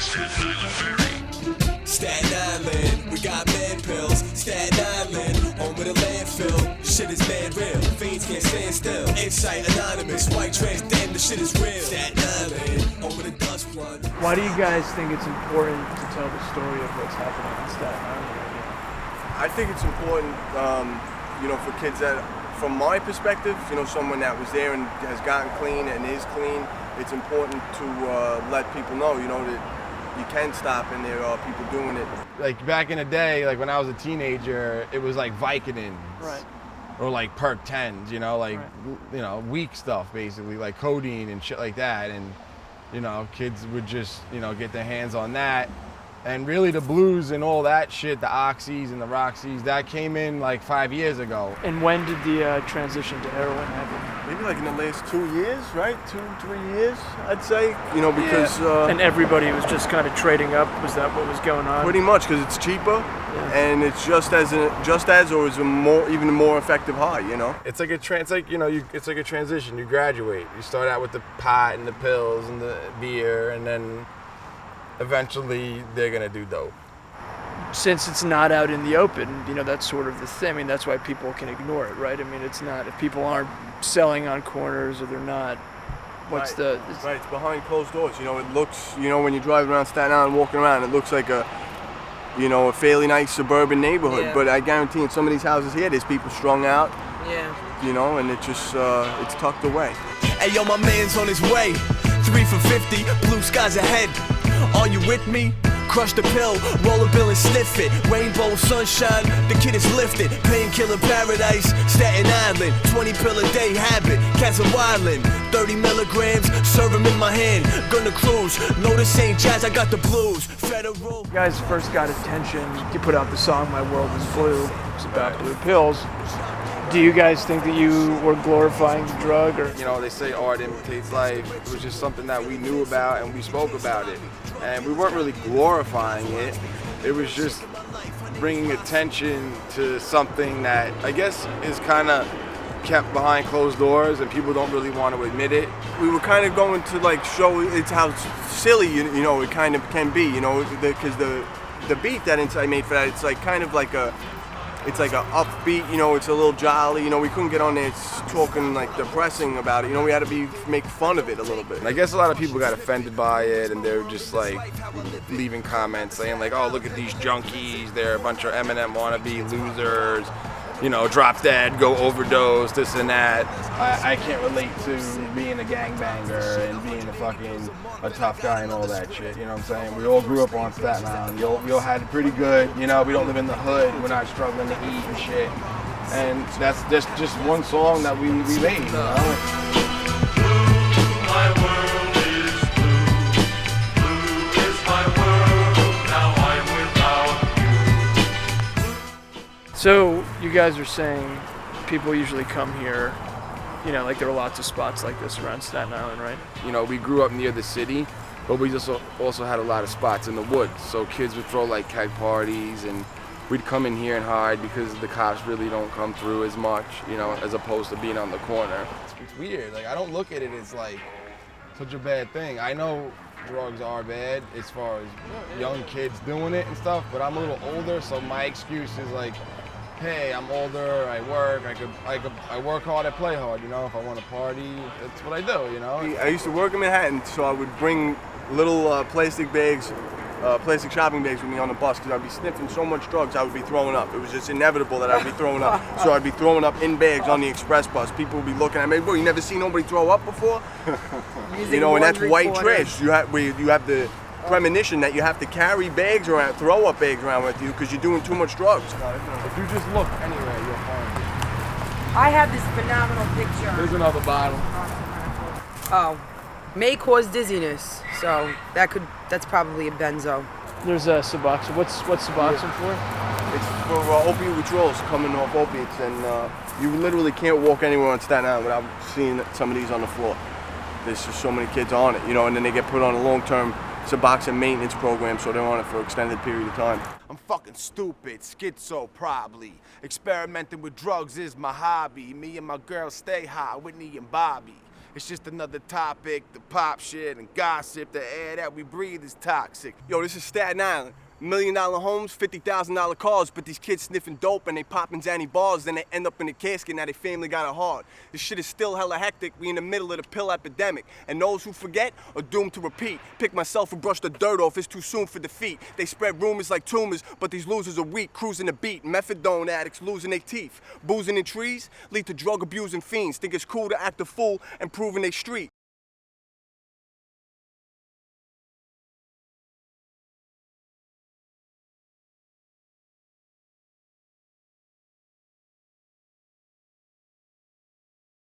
Staten Island Ferry. Staten Island, we got mad pills. Staten Island, home of the landfill. Shit is mad real, fiends can't stand still. Insight anonymous, white trans, damn the shit is real. Staten Island, home of the dust one. Why do you guys think it's important to tell the story of what's happening in Staten Island right now? I think it's important, for kids that, from my perspective, someone that was there and has gotten clean and is clean, it's important to let people know, that you can stop and there are people doing it. Like back in the day, like when I was a teenager, it was like Vicodins. Right. Or like Perk 10s, weak stuff basically, like codeine and shit like that. And, kids would just, get their hands on that. And really the blues and all that shit, the oxys and the roxys, that came in like 5 years ago. And when did the transition to heroin happen? Maybe like in the last 2 years, right? 2-3 years, I'd say. Because and everybody was just kind of trading up. Was that what was going on? Pretty much, because it's cheaper, and it's just as or is even a more effective high. It's like it's like a transition. You graduate. You start out with the pot and the pills and the beer, and then eventually they're gonna do dope. Since it's not out in the open, that's sort of the thing. I mean, that's why people can ignore it, right? I mean, it's not, if people aren't selling on corners or they're not, Right, it's behind closed doors. It looks, when you drive around Staten Island walking around, it looks like a fairly nice suburban neighborhood. Yeah. But I guarantee in some of these houses here, there's people strung out. Yeah. And it just, it's tucked away. Hey yo, my man's on his way. 3 for 50, blue skies ahead. Are you with me? Crush the pill, roll a bill and sniff it. Rainbow sunshine, the kid is lifted. Painkiller paradise, Staten Island. 20 pill a day habit, cats are wildin'. 30 milligrams, serve 'em in my hand. Gonna cruise, no this ain't jazz, I got the blues. Federal. You guys first got attention, you put out the song My World is Blue. It's about blue pills. Do you guys think that you were glorifying the drug, or? They say art imitates life. It was just something that we knew about and we spoke about it. And we weren't really glorifying it. It was just bringing attention to something that I guess is kind of kept behind closed doors and people don't really want to admit it. We were kind of going to show it's how silly, it kind of can be, because the beat that Inside made for that, it's like kind of like it's like a upbeat, it's a little jolly, we couldn't get on there talking like depressing about it, we had to make fun of it a little bit. I guess a lot of people got offended by it and they're just like leaving comments saying like, oh, look at these junkies, they're a bunch of Eminem wannabe losers, drop dead, go overdose, this and that. I can't relate to being a gangbanger and being a tough guy and all that shit, you know what I'm saying? We all grew up on Staten Island, we all had it pretty good, we don't live in the hood, we're not struggling to eat and shit. And that's just one song that we made, My world is blue. Blue is my world. Now I'm without you. So you guys are saying people usually come here, like there are lots of spots like this around Staten Island, right? We grew up near the city, but we just also had a lot of spots in the woods. So kids would throw like keg parties and we'd come in here and hide because the cops really don't come through as much, as opposed to being on the corner. It's weird. Like, I don't look at it as like such a bad thing. I know drugs are bad as far as young kids doing it and stuff, but I'm a little older, so my excuse is like, hey, I'm older, I work, I work hard, I play hard, if I want to party, that's what I do, I used to work in Manhattan, so I would bring little plastic shopping bags with me on the bus because I'd be sniffing so much drugs I would be throwing up. It was just inevitable that I'd be throwing up. So I'd be throwing up in bags on the express bus. People would be looking at me, well, you never seen nobody throw up before? And that's white trash. You have the premonition that you have to carry bags around, throw up bags around with you because you're doing too much drugs. If you just look anywhere, you'll find it. I have this phenomenal picture. There's another bottle. Oh, may cause dizziness, so that's probably a benzo. There's a Suboxone. What's Suboxone for? It's for opioid withdrawals coming off opiates, and you literally can't walk anywhere on Staten Island without seeing some of these on the floor. There's just so many kids on it, and then they get put on a long-term Suboxone maintenance program, so they're on it for an extended period of time. I'm fucking stupid, schizo probably. Experimenting with drugs is my hobby. Me and my girl stay high, Whitney and Bobby. It's just another topic, the pop shit and gossip, the air that we breathe is toxic. Yo, this is Staten Island. $1 million homes, $50,000 cars, but these kids sniffing dope and they popping Zanny bars, then they end up in a casket, now they family got it hard. This shit is still hella hectic, we in the middle of the pill epidemic, and those who forget are doomed to repeat. Pick myself and brush the dirt off, it's too soon for defeat. They spread rumors like tumors, but these losers are weak, cruising the beat. Methadone addicts losing their teeth. Boozing in trees lead to drug abusing fiends, think it's cool to act a fool and proving they street.